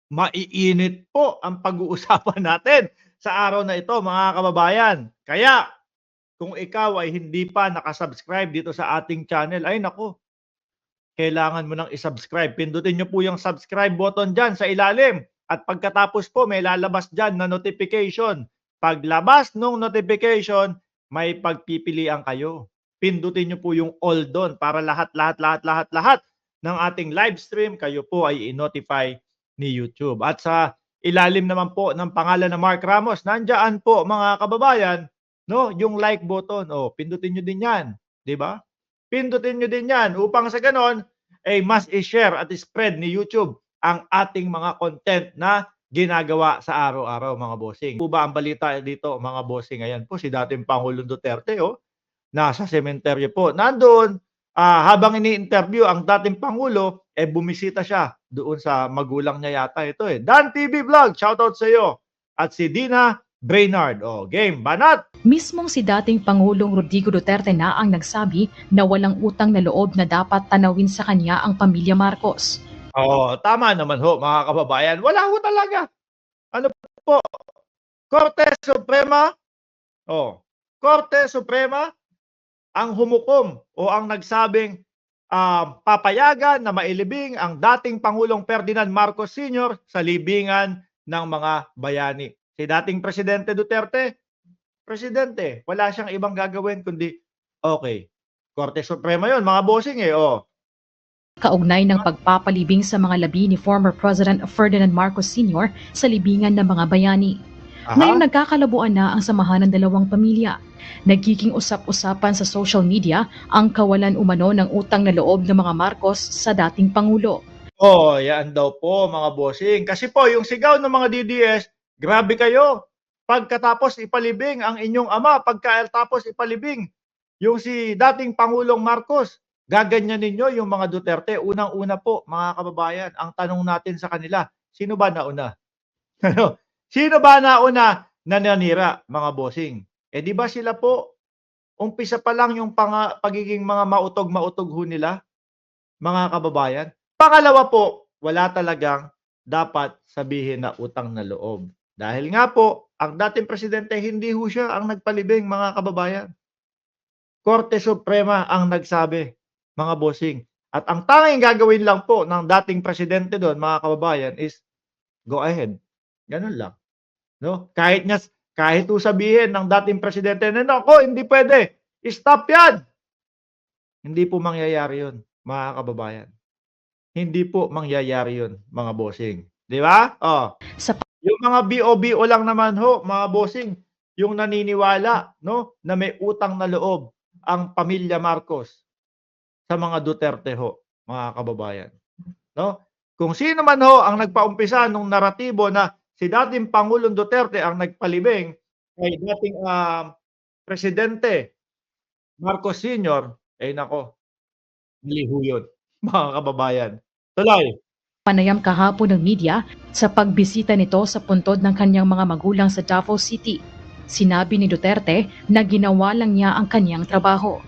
Maiinit po ang pag-uusapan natin sa araw na ito mga kababayan. Kaya kung ikaw ay hindi pa nakasubscribe dito sa ating channel, ay naku, kailangan mo nang i-subscribe. Pindutin niyo po yung subscribe button dyan sa ilalim. At pagkatapos po, may lalabas dyan na notification. Paglabas ng notification, may pagpipilian kayo. Pindutin niyo po yung all doon para lahat ng ating live stream, kayo po ay i-notify ni YouTube. At sa ilalim naman po ng pangalan na Mark Ramos, nandiyan po mga kababayan, no, yung like button. Oh, pindutin niyo din 'yan, 'di ba? Pindutin niyo din 'yan upang sa gano'n ay mas i-share at i-spread ni YouTube ang ating mga content na ginagawa sa araw-araw mga bossing. Po ba ang balita dito mga bossing? Ayan po si dating Pangulong Duterte oh, nasa sementeryo po. Nandoon, habang ini-interview ang dating Pangulo, eh bumisita siya doon sa magulang niya yata ito eh. Dan TV Vlog, shoutout sa iyo. At si Dina Brainard. Oh, game, banat! Mismong si dating Pangulong Rodrigo Duterte na ang nagsabi na walang utang na loob na dapat tanawin sa kanya ang pamilya Marcos. Oo, tama naman ho mga kababayan. Wala ho talaga. Ano po? Korte Suprema, oh, Korte Suprema ang humukom o ang nagsabing papayagan na mailibing ang dating Pangulong Ferdinand Marcos Sr. sa libingan ng mga bayani. Si dating Presidente Duterte, Presidente, wala siyang ibang gagawin kundi, okay, Korte Suprema yon mga bossing eh, oh. Kaugnay ng pagpapalibing sa mga labi ni former President Ferdinand Marcos Sr. sa libingan ng mga bayani. Ngayong nagkakalabuan na ang samahan ng dalawang pamilya. Nagiging usap-usapan sa social media ang kawalan umano ng utang na loob ng mga Marcos sa dating Pangulo. Oh, yan daw po mga bossing. Kasi po yung sigaw ng mga DDS, grabe kayo. Pagkatapos ipalibing ang inyong ama, pagkatapos ipalibing yung si dating Pangulong Marcos, gaganyan ninyo yung mga Duterte. Unang-una po mga kababayan, ang tanong natin sa kanila, sino ba nauna? Ano? Sino ba nauna na nanira mga bossing? Eh di ba sila po, umpisa pa lang yung pagiging mga mautog-mautog ho nila, mga kababayan. Pangalawa po, wala talagang dapat sabihin na utang na loob. Dahil nga po, ang dating presidente, hindi ho siya ang nagpalibing mga kababayan. Korte Suprema ang nagsabi, mga bossing. At ang tanging gagawin lang po ng dating presidente doon, mga kababayan, is go ahead. Ganun lang. No? Kahit sabihin ng dating presidente na, nako, hindi pwede. Stop yan. Hindi po mangyayari yun, mga kababayan. Hindi po mangyayari yun, mga bossing. Di ba? Oh. Yung mga BO-BO lang naman ho, mga bossing, yung naniniwala, no, na may utang na loob ang pamilya Marcos sa mga Duterte ho, mga kababayan. No? Kung sino man ho ang nagpaumpisa nung naratibo na si dating Pangulong Duterte ang nagpalibing kay dating Presidente Marcos Sr., eh nako, mali ho yun, mga kababayan. Tuloy. Panayam kahapon ng media sa pagbisita nito sa puntod ng kanyang mga magulang sa Davao City. Sinabi ni Duterte na ginawa lang niya ang kanyang trabaho.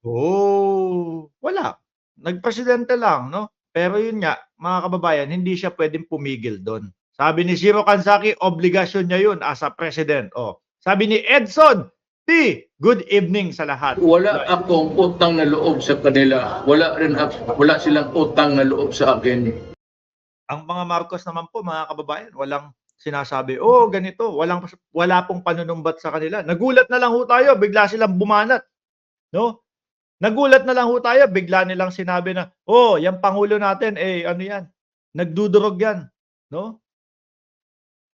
Oh, wala. Nagpresidente lang, no? Pero yun nga, mga kababayan, hindi siya pwedeng pumigil doon. Sabi ni Zero Kansaki, obligasyon niya yun as a president. Oh. Sabi ni Edson T, good evening sa lahat. Wala akong utang na loob sa kanila. Wala silang utang na loob sa akin. Ang mga Marcos naman po, mga kababayan, walang sinasabi, oh, ganito, wala pong panunumbat sa kanila. Nagulat na lang ho tayo, bigla silang bumanat. No? Nagulat na lang ho tayo, bigla nilang sinabi na, oh, yung Pangulo natin, eh, ano yan, nagdudurog yan. No?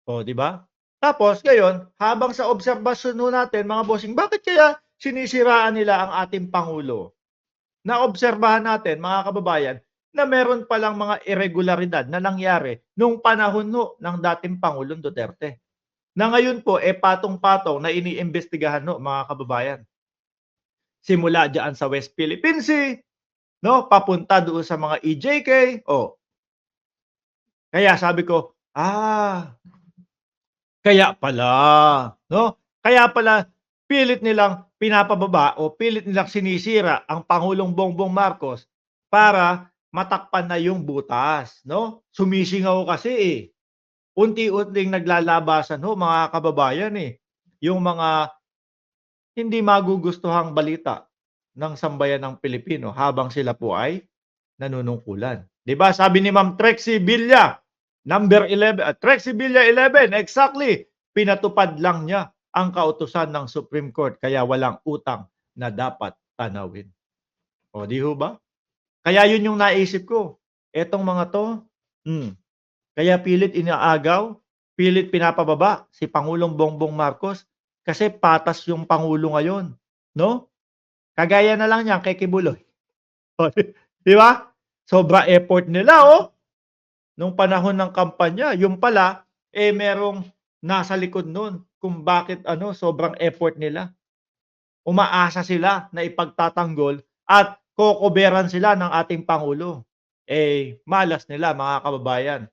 O, di ba? Tapos, ngayon, habang sa obserbasyon ho natin, mga bossing, bakit kaya sinisiraan nila ang ating Pangulo? Naobserbahan natin, mga kababayan, na meron palang mga irregularidad na nangyari nung panahon ho ng dating Pangulong Duterte. Na ngayon po, eh, patong-patong na iniimbestigahan ho, mga kababayan. Simula diyan sa West Philippine Sea, no, papunta doon sa mga EJK, oh. Kaya sabi ko, kaya pala, no? Kaya pala pilit nilang pinapababa o pilit nilang sinisira ang Pangulong Bongbong Marcos para matakpan na yung butas, no? Sumisingaw kasi eh. Unti-unting naglalabasan ho mga kababayan eh. Yung mga hindi magugustuhang balita ng sambayan ng Pilipino habang sila po ay nanunungkulan. 'Di ba? Sabi ni Ma'am Trexie Villa, number 11, Trexie Villa 11, exactly. Pinatupad lang niya ang kautusan ng Supreme Court kaya walang utang na dapat tanawin. O di ho ba? Kaya yun yung naisip ko. Etong mga to, kaya pilit inaagaw, pilit pinapababa si Pangulong Bongbong Marcos kasi patas yung Pangulo ngayon, no? Kagaya na lang niyan kay Kibuloy. O, di ba? Sobra effort nila, oh. Nung panahon ng kampanya, yung pala, merong nasa likod nun kung bakit sobrang effort nila. Umaasa sila na ipagtatanggol at kokoberan sila ng ating Pangulo. Malas nila mga kababayan.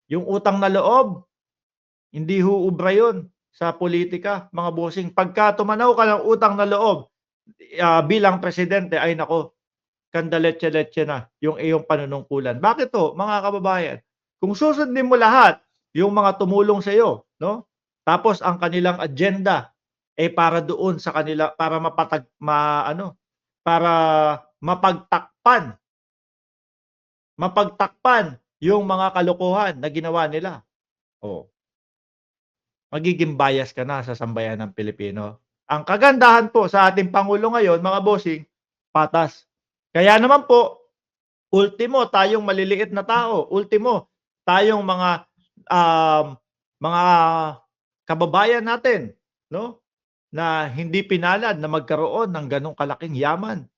Yung utang na loob, hindi huubra yun sa politika, mga bossing. Pagka tumanaw ka ng utang na loob bilang presidente, ay nako, kandaletse-letse na yung iyong panunungkulan. Bakit to, mga kababayan? Kung susundin mo lahat, yung mga tumulong sa iyo, no? Tapos ang kanilang agenda para doon sa kanila para para mapagtakpan yung mga kalokohan na ginawa nila. Oh, magiging bias ka na sa sambayan ng Pilipino. Ang kagandahan po sa ating Pangulo ngayon, mga bossing, patas. Kaya naman po, ultimo tayong maliliit na tao, ultimo tayong mga kababayan natin, no? Na hindi pinalad na magkaroon ng ganong kalaking yaman,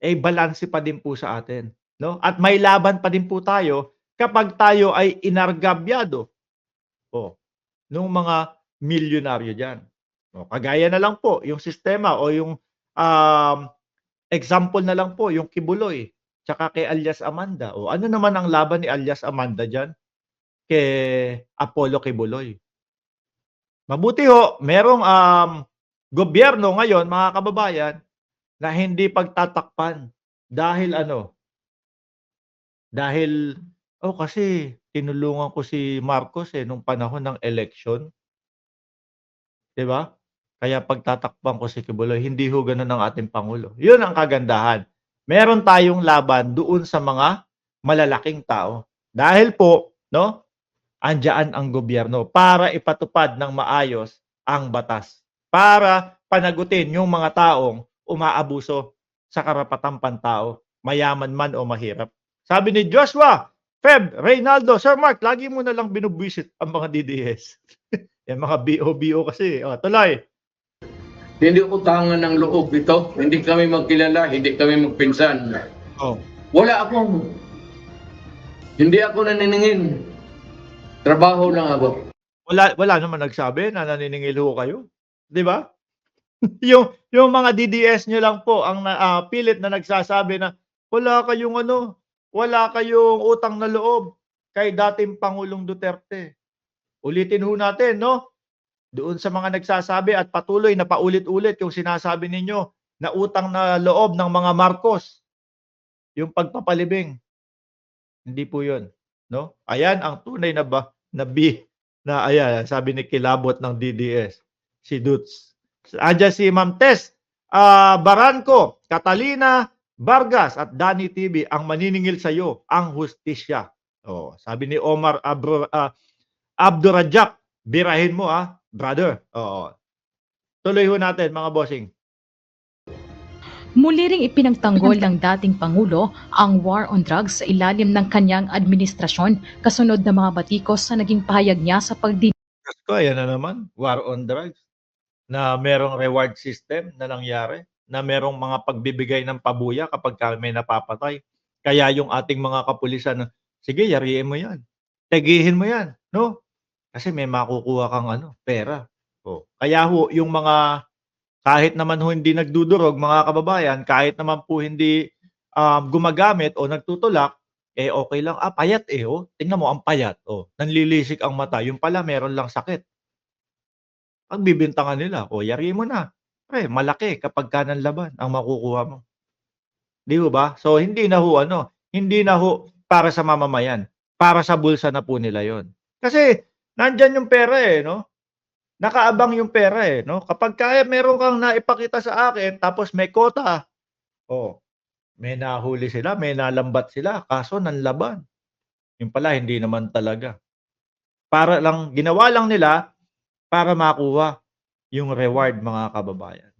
balanse pa din po sa atin, no? At may laban pa din po tayo kapag tayo ay inargabyado nung mga milyonaryo diyan. O, kagaya na lang po yung sistema o yung example na lang po yung Kibuloy tsaka kay alias Amanda. O ano naman ang laban ni alias Amanda diyan kay Apollo Kibuloy? Mabuti ho, merong gobyerno ngayon, mga kababayan, na hindi pagtatakpan dahil dahil kasi tinulungan ko si Marcos nung panahon ng eleksyon, 'di ba? Kaya pagtatakpan ko si Kibuloy, hindi ho gano'n ang ating pangulo. 'Yun ang kagandahan. Meron tayong laban doon sa mga malalaking tao. Dahil po, no, andiyan ang gobyerno para ipatupad ng maayos ang batas. Para panagutin yung mga taong umaabuso sa karapatang pantao, mayaman man o mahirap. Sabi ni Joshua, Feb, Reynaldo, Sir Mark, lagi mo na lang binubwisit ang mga DDS. Yan mga BO kasi. O, tuloy. Hindi utangan ng loob ito. Hindi kami magkilala, hindi kami magpinsan. Oh. Hindi ako naniningin. Trabaho lang ako. Wala naman nagsabi na naniningil ho kayo. 'Di ba? yung mga DDS nyo lang po ang pilit na nagsasabi na wala kayong utang na loob kay dating Pangulong Duterte. Ulitin ho natin, no? Doon sa mga nagsasabi at patuloy na paulit-ulit yung sinasabi ninyo na utang na loob ng mga Marcos, yung pagpapalibing. Hindi po 'yun, no? Ayan ang tunay na ayan, sabi ni kilabot ng DDS, si Dutz. Andiyan si Ma'am Tess Baranco, Catalina Vargas at Danny TV ang maniningil sa iyo ang hustisya. Oh, sabi ni Omar Abdurajak, birahin mo brother. Oo. Tuloy ho natin mga bossing. Muli ring ipinagtanggol ng dating Pangulo ang war on drugs sa ilalim ng kanyang administrasyon kasunod ng mga batikos sa naging pahayag niya sa pagdinig. Ayan na naman, war on drugs. Na merong reward system na nangyari, na merong mga pagbibigay ng pabuya kapag may napapatay. Kaya yung ating mga kapulisan, sige, yariin mo yan. Tegihin mo yan, no? Kasi may makukuha kang pera. Kaya ho, yung mga kahit naman ho hindi nagdudurog, mga kababayan, kahit naman po hindi gumagamit o nagtutulak, okay lang. Payat tingnan mo, ang payat. Nanlilisik ang mata. Yung pala, meron lang sakit. Pagbibintangan nila, yari mo na. Pre, malaki kapag ka ng laban ang makukuha mo. Di ba? So, hindi na ho hindi na ho para sa mamamayan, para sa bulsa na po nila yon. Kasi nandyan yung pera eh, no? Nakaabang yung pera eh, no? Kapag kaya meron kang naipakita sa akin tapos may kota, oh, may nahuli sila, may nalambat sila, kaso nanlaban. Yung pala hindi naman talaga. Para lang ginawa lang nila para makuha yung reward mga kababayan.